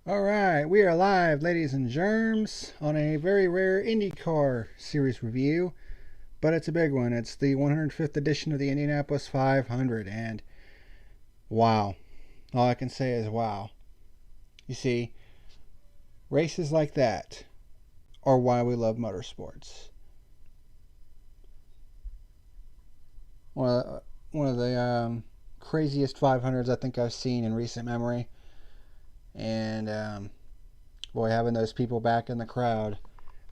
Alright, we are live, ladies and germs, on a very rare IndyCar series review, but it's a big one. It's the 105th edition of the Indianapolis 500, and wow. All I can say is wow. You see, races like that are why we love motorsports. One of the craziest 500s I think I've seen in recent memory. And boy, having those people back in the crowd,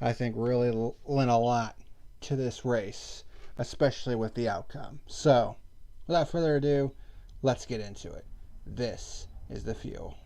I think really lent a lot to this race, especially with the outcome. So, without further ado, let's get into it. This is the fuel.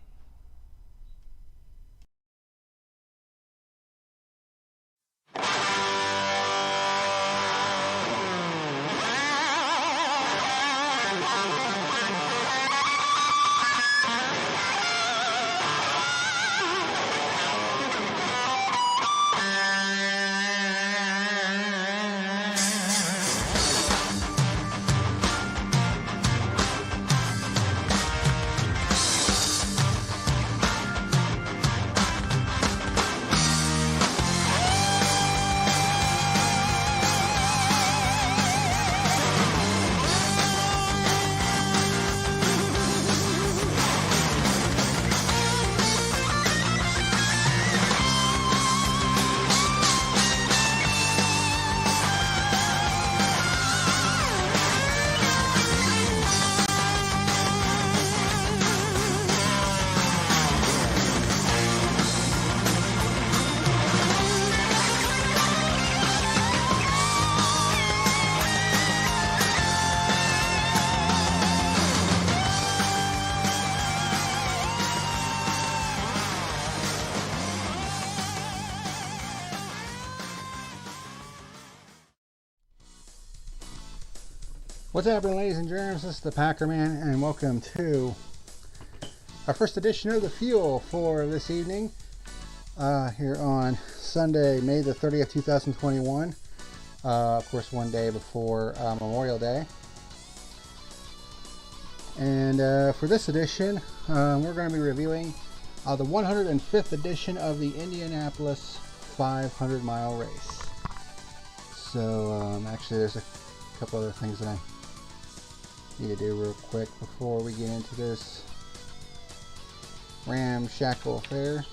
What's happening, ladies and germs? This is the Packerman, and welcome to our first edition of the Fuel for this evening, here on Sunday, May the 30th, 2021. Of course, one day before Memorial Day. And for this edition, we're going to be reviewing the 105th edition of the Indianapolis 500-mile race. So, actually, there's a couple other things that I need to do real quick before we get into this ramshackle affair.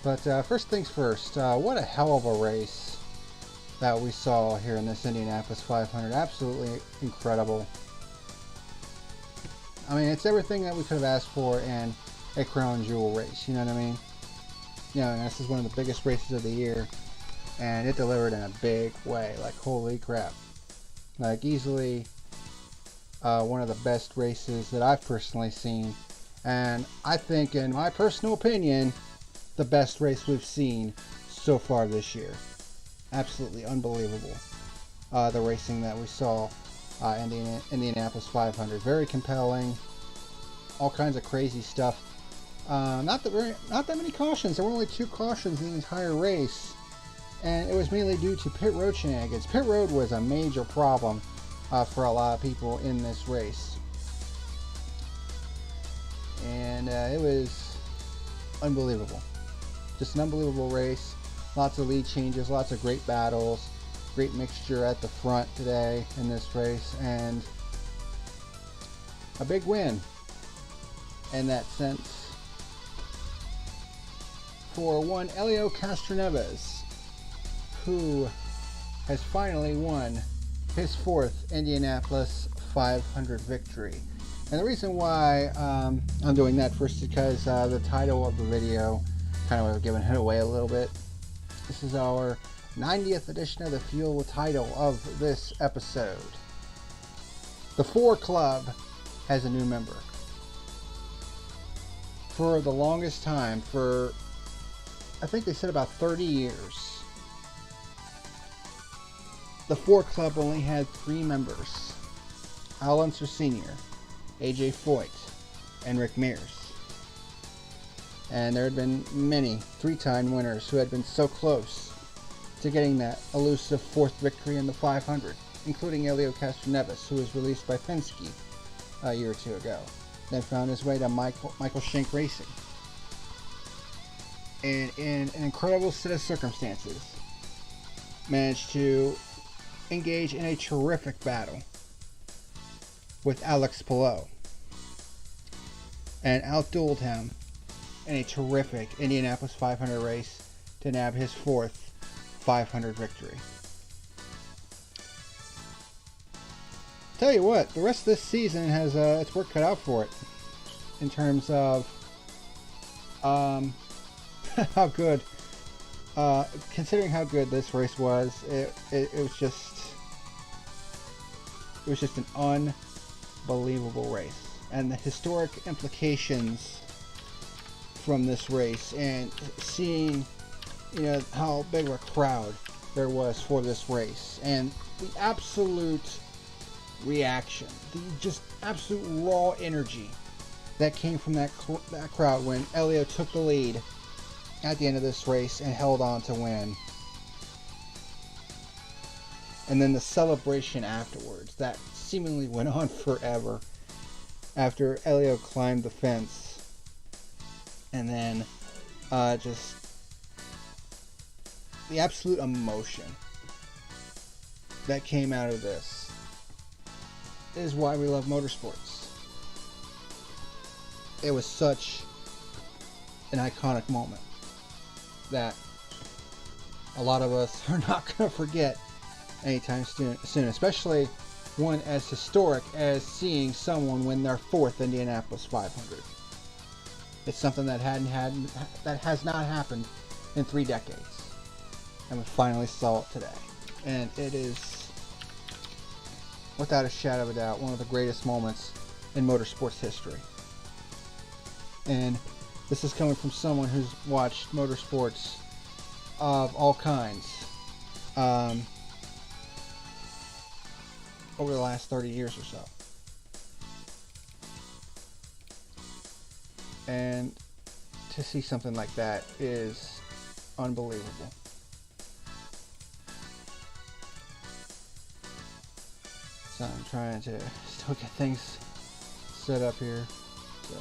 But first things first, what a hell of a race that we saw here in this Indianapolis 500. Absolutely incredible. I mean, it's everything that we could have asked for in a crown jewel race, you know what I mean? You know, and this is one of the biggest races of the year, and it delivered in a big way. Like, holy crap. Like, easily one of the best races that I've personally seen, and I think, in my personal opinion, the best race we've seen so far this year. Absolutely unbelievable, the racing that we saw in the Indianapolis 500. Very compelling, all kinds of crazy stuff. Not that many cautions. There were only 2 cautions in the entire race. And it was mainly due to pit road shenanigans. Pit road was a major problem for a lot of people in this race. And it was unbelievable. Just an unbelievable race. Lots of lead changes, lots of great battles. Great mixture at the front today in this race. And a big win in that sense for one Helio Castroneves, who has finally won his 4th Indianapolis 500 victory. And the reason why I'm doing that first is because the title of the video kind of giving it away a little bit. This is our 90th edition of the Fuel title of this episode. The 4 Club has a new member. For the longest time, for I think they said about 30 years, the 4 Club only had 3 members: Unser Sr., AJ Foyt, and Rick Mears. And there had been many 3-time winners who had been so close to getting that elusive 4th victory in the 500, including Helio Castroneves, who was released by Penske a year or 2 ago. then found his way to Michael Shank Racing. And in an incredible set of circumstances, managed to engage in a terrific battle with Alex Palou and outdueled him in a terrific Indianapolis 500 race to nab his 4th 500 victory. Tell you what, the rest of this season has its work cut out for it in terms of how good, considering how good this race was. It was just an unbelievable race, and the historic implications from this race, and seeing, you know, how big of a crowd there was for this race, and the absolute reaction, the just absolute raw energy that came from that crowd when Helio took the lead at the end of this race and held on to win. And then the celebration afterwards that seemingly went on forever after Helio climbed the fence. And then just the absolute emotion that came out of this is why we love motorsports. It was such an iconic moment that a lot of us are not going to forget anytime soon, especially one as historic as seeing someone win their 4th Indianapolis 500. It's something that has not happened in 3 decades, and we finally saw it today. And it is, without a shadow of a doubt, one of the greatest moments in motorsports history. And this is coming from someone who's watched motorsports of all kinds over the last 30 years or so. And to see something like that is unbelievable. So I'm trying to still get things set up here. So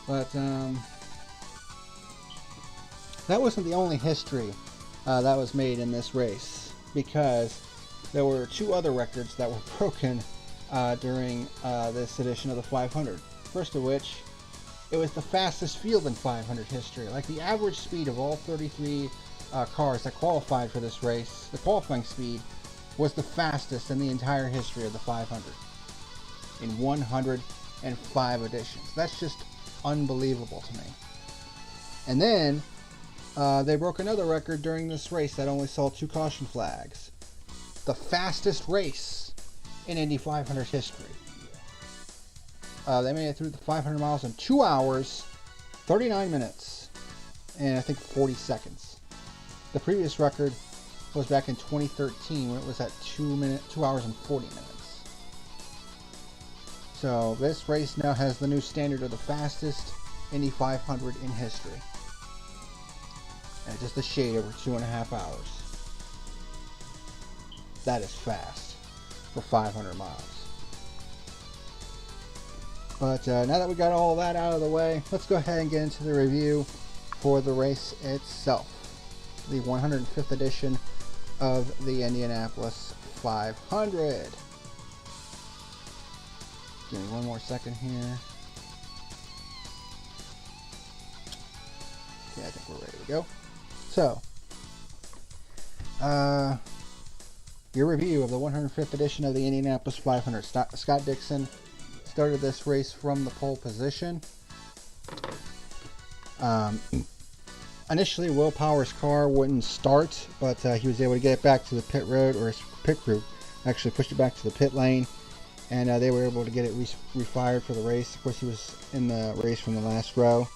but that wasn't the only history that was made in this race, because there were 2 other records that were broken during this edition of the 500. First of which, it was the fastest field in 500 history. Like, the average speed of all 33 cars that qualified for this race, the qualifying speed was the fastest in the entire history of the 500 in 105 editions. That's just unbelievable to me. And then they broke another record during this race that only saw 2 caution flags. The fastest race in Indy 500 history. They made it through the 500 miles in 2 hours, 39 minutes, and I think 40 seconds. The previous record was back in 2013 when it was at 2 hours and 40 minutes. So this race now has the new standard of the fastest Indy 500 in history. And just a shade over 2.5 hours. That is fast for 500 miles. But now that we got all that out of the way, let's go ahead and get into the review for the race itself. The 105th edition of the Indianapolis 500. Give me one more second here. Yeah, I think we're ready to go. So, your review of the 105th edition of the Indianapolis 500. Scott Dixon started this race from the pole position. Initially, Will Power's car wouldn't start, but he was able to get it back to the pit road, or his pit crew actually pushed it back to the pit lane, and they were able to get it refired for the race. Of course, he was in the race from the last row.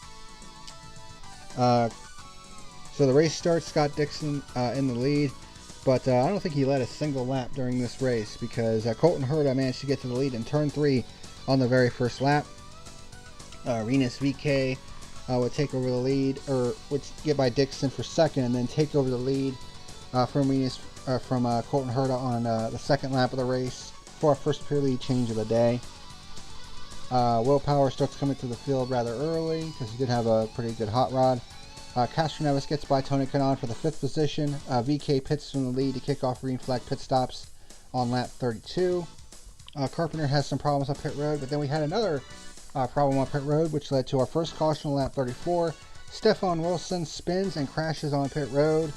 So the race starts, Scott Dixon in the lead, but I don't think he led a single lap during this race, because Colton Herta managed to get to the lead in turn 3 on the very first lap. Renus VK would take over the lead, or would get by Dixon for second, and then take over the lead from Colton Herta on the second lap of the race for our first pure lead change of the day. Will Power starts coming to the field rather early because he did have a pretty good hot rod. Castroneves gets by Tony Kanaan for the 5th position. VK pits from the lead to kick off green flag pit stops on lap 32. Carpenter has some problems on pit road, but then we had another problem on pit road, which led to our first caution on lap 34. Stefan Wilson spins and crashes on pit road,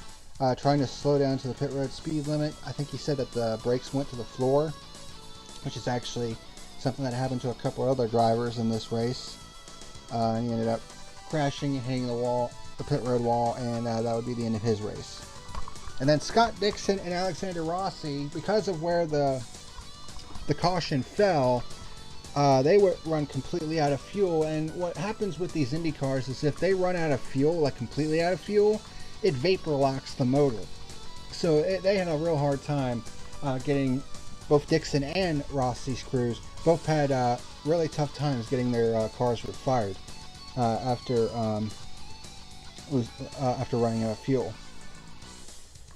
trying to slow down to the pit road speed limit. I think he said that the brakes went to the floor, which is actually something that happened to a couple other drivers in this race. And he ended up crashing and hitting the pit road wall, and that would be the end of his race. And then Scott Dixon and Alexander Rossi, because of where the caution fell, they would run completely out of fuel. And what happens with these Indy cars is if they run out of fuel, like completely out of fuel, it vapor locks the motor. So they had a real hard time getting both Dixon and Rossi's crews. Both had really tough times getting their cars fired after running out of fuel.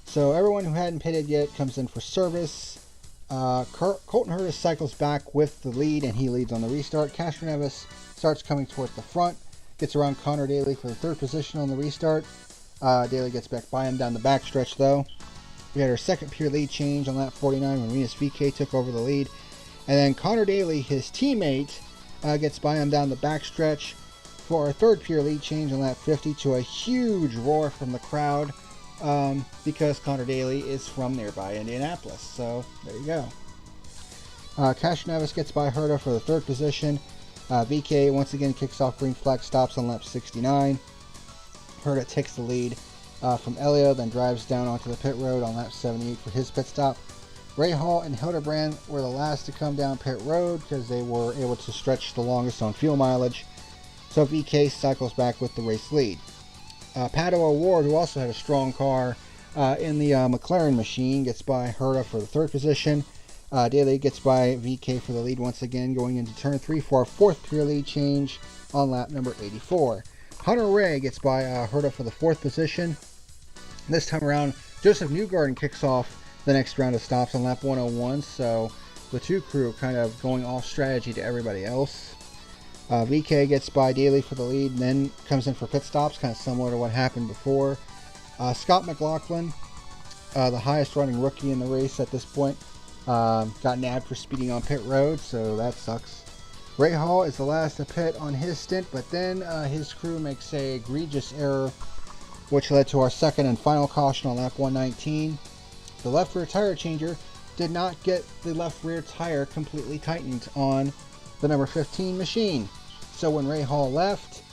So everyone who hadn't pitted yet comes in for service. Colton Herta cycles back with the lead, and he leads on the restart. Castroneves starts coming towards the front, gets around Connor Daly for the 3rd position on the restart. Daly gets back by him down the backstretch though. We had our second pure lead change on lap 49 when Rinus VK took over the lead. And then Connor Daly, his teammate, gets by him down the backstretch for our 3rd pure lead change on lap 50 to a huge roar from the crowd because Connor Daly is from nearby Indianapolis. So there you go. Castroneves gets by Herta for the 3rd position. VK once again kicks off green flag stops on lap 69. Herta takes the lead from Helio, then drives down onto the pit road on lap 78 for his pit stop. Ray Hall and Hildebrand were the last to come down pit road because they were able to stretch the longest on fuel mileage. So VK cycles back with the race lead. Pato O'Ward, who also had a strong car in the McLaren machine, gets by Herta for the 3rd position. Daly gets by VK for the lead once again going into turn 3 for our 4th pure lead change on lap number 84. Hunter Ray gets by Herta for the 4th position. This time around, Joseph Newgarden kicks off the next round of stops on lap 101, so the 2 crew kind of going off strategy to everybody else. VK gets by Daly for the lead and then comes in for pit stops, kind of similar to what happened before. Scott McLaughlin, the highest running rookie in the race at this point, got nabbed for speeding on pit road, so that sucks. Ray Hall is the last to pit on his stint, but then his crew makes a egregious error, which led to our 2nd and final caution on lap 119. The left rear tire changer did not get the left rear tire completely tightened on the number 15 machine. So when Ray Hall left,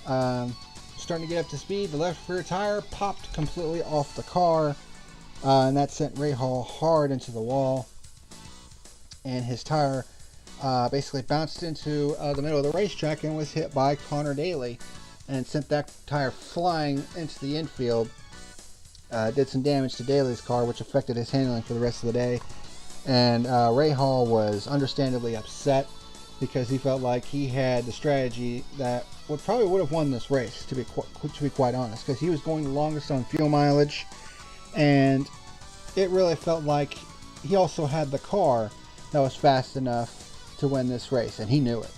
starting to get up to speed, the left rear tire popped completely off the car, and that sent Ray Hall hard into the wall, and his tire basically bounced into the middle of the racetrack and was hit by Connor Daly and sent that tire flying into the infield. Did some damage to Daly's car, which affected his handling for the rest of the day. And Ray Hall was understandably upset because he felt like he had the strategy that would have won this race, to be quite honest, because he was going the longest on fuel mileage, and it really felt like he also had the car that was fast enough to win this race, and he knew it.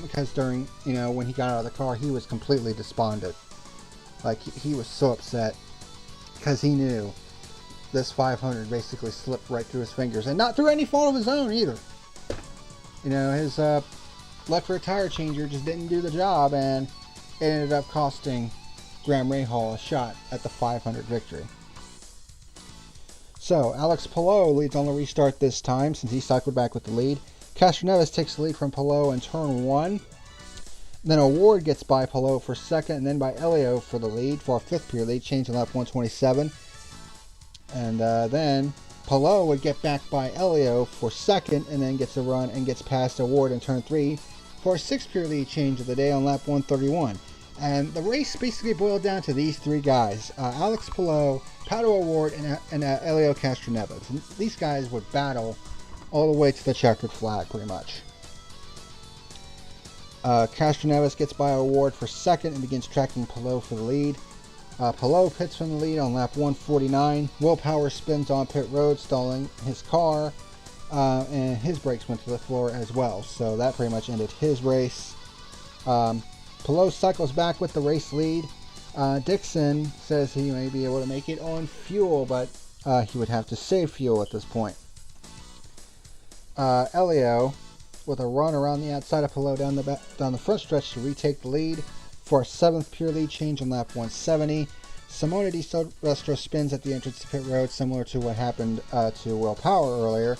Because during, when he got out of the car, he was completely despondent. Like, he was so upset because he knew this 500 basically slipped right through his fingers, and not through any fault of his own either. His left rear tire changer just didn't do the job, and it ended up costing Graham Rahal a shot at the 500 victory. So Alex Palou leads on the restart this time since he cycled back with the lead. Castroneves takes the lead from Palou in turn 1. Then O'Ward gets by Palou for 2nd, and then by Helio for the lead for our 5th pure lead change on lap 127. And then Palou would get back by Helio for 2nd, and then gets a run and gets past O'Ward in turn 3 for a 6th pure lead change of the day on lap 131. And the race basically boiled down to these 3 guys, Alex Palou, Pato O'Ward, and Helio Castroneves. And these guys would battle all the way to the checkered flag, pretty much. Castroneves gets by O'Ward for 2nd and begins tracking Palou for the lead. Palou pits from the lead on lap 149. Will Power spins on pit road, stalling his car, and his brakes went to the floor as well. So that pretty much ended his race. Palou cycles back with the race lead. Dixon says he may be able to make it on fuel, but he would have to save fuel at this point. Helio with a run around the outside of Palou down the front stretch to retake the lead for a 7th pure lead change on lap 170. Simona Di Silvestro spins at the entrance to pit road, similar to what happened to Will Power earlier.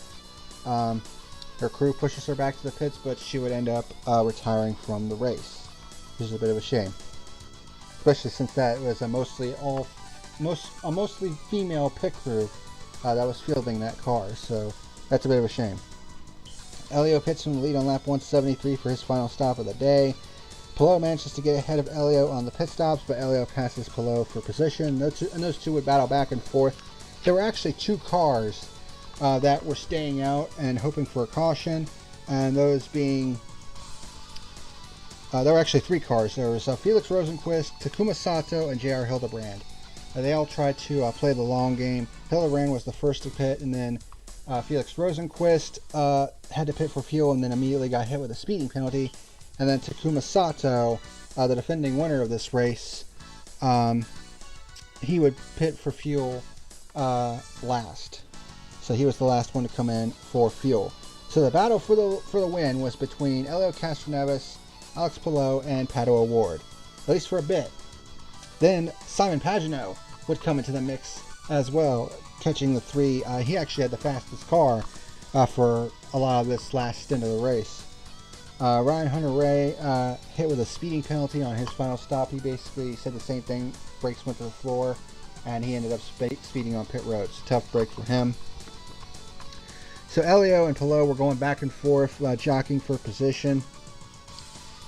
Her crew pushes her back to the pits, but she would end up retiring from the race, which is a bit of a shame, especially since that was a mostly female pit crew that was fielding that car. So that's a bit of a shame. Helio pits from the lead on lap 173 for his final stop of the day. Palou manages to get ahead of Helio on the pit stops, but Helio passes Palou for position. And those two would battle back and forth. There were actually 2 cars that were staying out and hoping for a caution, and those being there were actually 3 cars. There was Felix Rosenqvist, Takuma Sato, and JR Hildebrand. They all tried to play the long game. Hildebrand was the first to pit, and then Felix Rosenqvist had to pit for fuel and then immediately got hit with a speeding penalty. And then Takuma Sato, the defending winner of this race, he would pit for fuel last. So he was the last one to come in for fuel. So the battle for the win was between Helio Castroneves, Alex Palou, and Pato O'Ward, at least for a bit. Then Simon Pagenaud would come into the mix as well, catching the 3. He actually had the fastest car for a lot of this last stint of the race. Ryan Hunter-Reay hit with a speeding penalty on his final stop. He basically said the same thing. Brakes went to the floor, and he ended up speeding on pit roads. Tough break for him. So Helio and Palou were going back and forth, jockeying for position.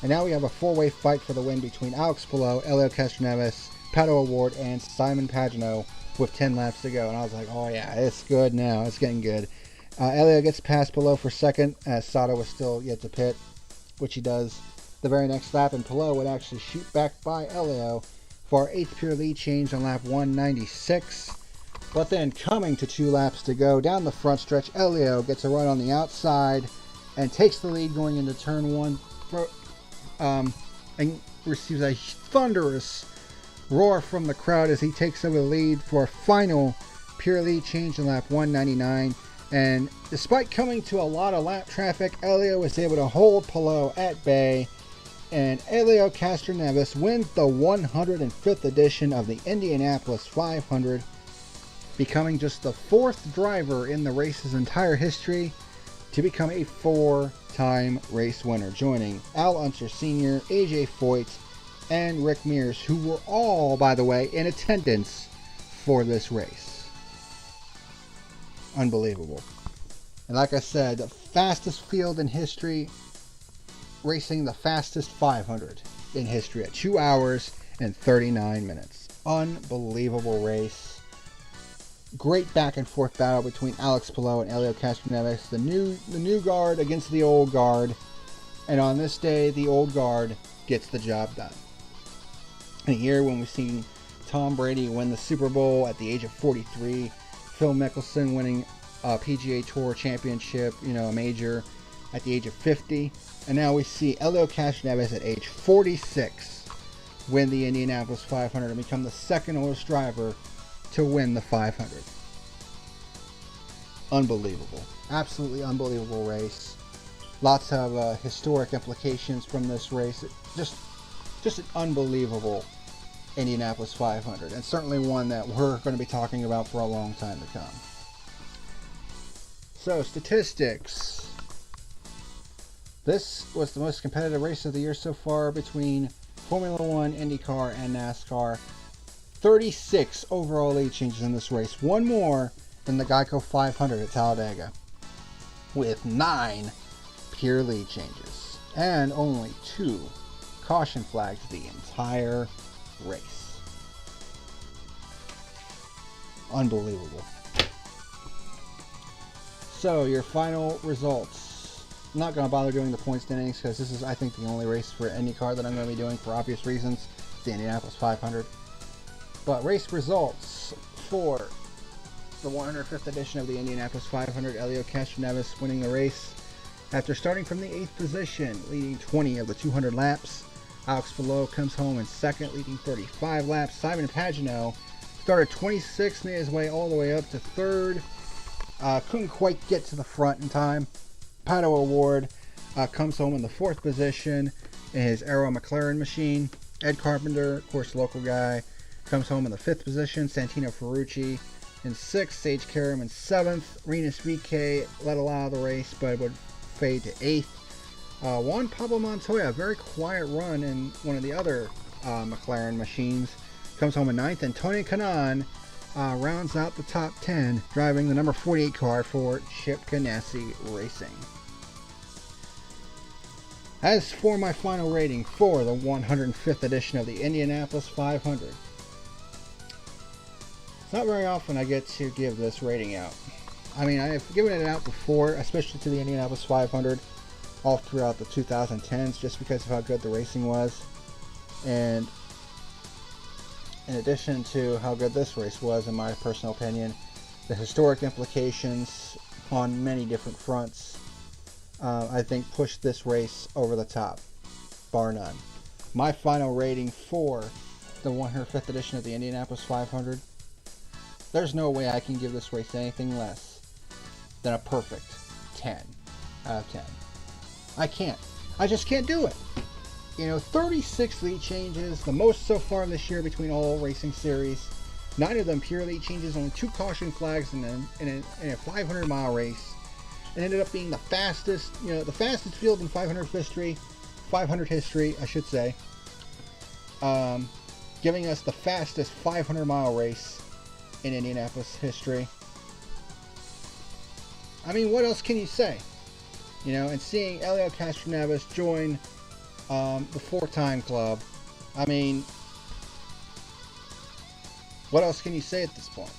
And now we have a 4-way fight for the win between Alex Palou, Helio Castroneves, Pato O'Ward, and Simon Pagenaud with 10 laps to go. And I was like, oh yeah, it's good now. It's getting good. Helio gets past Palou for second, as Sato was still yet to pit, which he does the very next lap, and Palou would actually shoot back by Helio for our 8th pure lead change on lap 196. But then, coming to 2 laps to go down the front stretch, Helio gets a run on the outside and takes the lead going into turn 1, and receives a thunderous roar from the crowd as he takes over the lead for a final pure lead change in lap 199. And despite coming to a lot of lap traffic, Helio was able to hold Palou at bay, and Helio Castroneves wins the 105th edition of the Indianapolis 500, becoming just the 4th driver in the race's entire history to become a 4-time race winner, joining Al Unser Sr., AJ Foyt, and Rick Mears, who were all, by the way, in attendance for this race. Unbelievable. And like I said, the fastest field in history, racing the fastest 500 in history at 2 hours and 39 minutes. Unbelievable race. Great back and forth battle between Alex Palou and Helio Castroneves. The new guard against the old guard. And on this day, the old guard gets the job done. And here, when we've seen Tom Brady win the Super Bowl at the age of 43, Phil Mickelson winning a PGA Tour championship, a major, at the age of 50. And now we see Helio Castroneves at age 46 win the Indianapolis 500 and become the second oldest driver to win the 500. Unbelievable. Absolutely unbelievable race. Lots of historic implications from this race. Just an unbelievable Indianapolis 500, and certainly one that we're going to be talking about for a long time to come. So, statistics. This was the most competitive race of the year so far between Formula One, IndyCar, and NASCAR. 36 overall lead changes in this race, one more than the Geico 500 at Talladega, with 9 pure lead changes and only 2 caution flags the entire race. Unbelievable. So, your final results. I'm not going to bother doing the point standings because this is, I think, the only race for IndyCar that I'm going to be doing for obvious reasons. It's the Indianapolis 500. But race results for the 105th edition of the Indianapolis 500, Helio Castroneves winning the race after starting from the 8th position, leading 20 of the 200 laps. Alex Below comes home in second, leading 35 laps. Simon Pagenaud started 26th, made his way all the way up to third. Couldn't quite get to the front in time. Pato O'Ward comes home in the 4th position in his Aero McLaren machine. Ed Carpenter, of course, local guy, comes home in the 5th position. Santino Ferrucci in 6th. Sage Karam in 7th. Renus VK led a lot of the race, but would fade to 8th. Juan Pablo Montoya, a very quiet run in one of the other McLaren machines, comes home in 9th. And Tony Kanaan rounds out the top 10, driving the number 48 car for Chip Ganassi Racing. As for my final rating for the 105th edition of the Indianapolis 500, it's not very often I get to give this rating out. I mean, I've given it out before, especially to the Indianapolis 500, all throughout the 2010s, just because of how good the racing was. And in addition to how good this race was, in my personal opinion, the historic implications on many different fronts, I think pushed this race over the top, bar none. My final rating for the 105th edition of the Indianapolis 500, there's no way I can give this race anything less than a perfect 10 out of 10. I can't. I just can't do it. You know, 36 lead changes, the most so far this year between all racing series. 9 of them pure lead changes, only 2 caution flags in a 500-mile race. It ended up being the fastest, the fastest field in 500 history, I should say. Giving us the fastest 500-mile race in Indianapolis history. I mean, what else can you say? And seeing Helio Castroneves join the 4-time club, I mean, what else can you say at this point?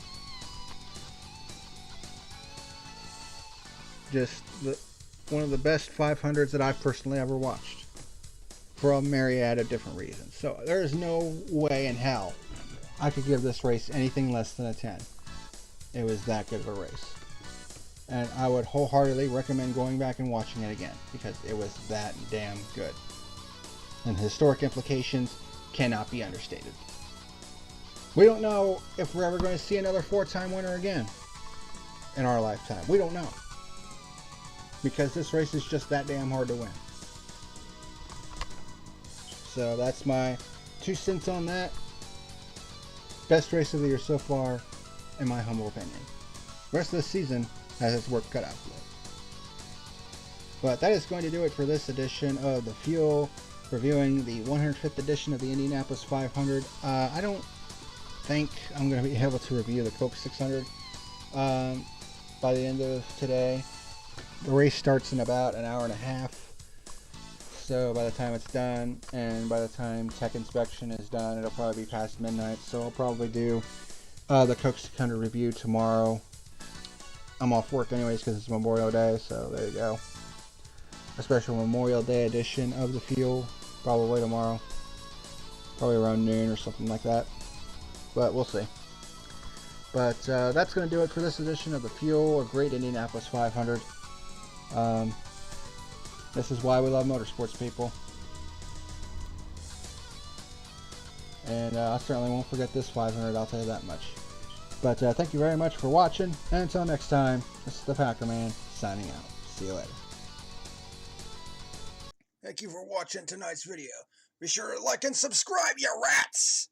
Just one of the best 500s that I've personally ever watched, for a myriad of different reasons. So there is no way in hell I could give this race anything less than a 10. It was that good of a race. And I would wholeheartedly recommend going back and watching it again, because it was that damn good. And the historic implications cannot be understated. We don't know if we're ever going to see another 4-time winner again in our lifetime. We don't know. Because this race is just that damn hard to win. So that's my 2 cents on that. Best race of the year so far, in my humble opinion. Rest of the season has its work cut out for it. But that is going to do it for this edition of The Fuel, reviewing the 105th edition of the Indianapolis 500. I don't think I'm going to be able to review the Coke 600 by the end of today. The race starts in about an hour and a half, so by the time it's done, and by the time tech inspection is done, it'll probably be past midnight. So I'll probably do the Coke 600 review tomorrow. I'm off work anyways because it's Memorial Day, so there you go. A special Memorial Day edition of The Fuel, probably tomorrow. Probably around noon or something like that. But we'll see. But that's going to do it for this edition of The Fuel, a great Indianapolis 500. This is why we love motorsports, people. And I certainly won't forget this 500, I'll tell you that much. But thank you very much for watching, and until next time, this is the Packer Man, signing out. See you later. Thank you for watching tonight's video. Be sure to like and subscribe, you rats!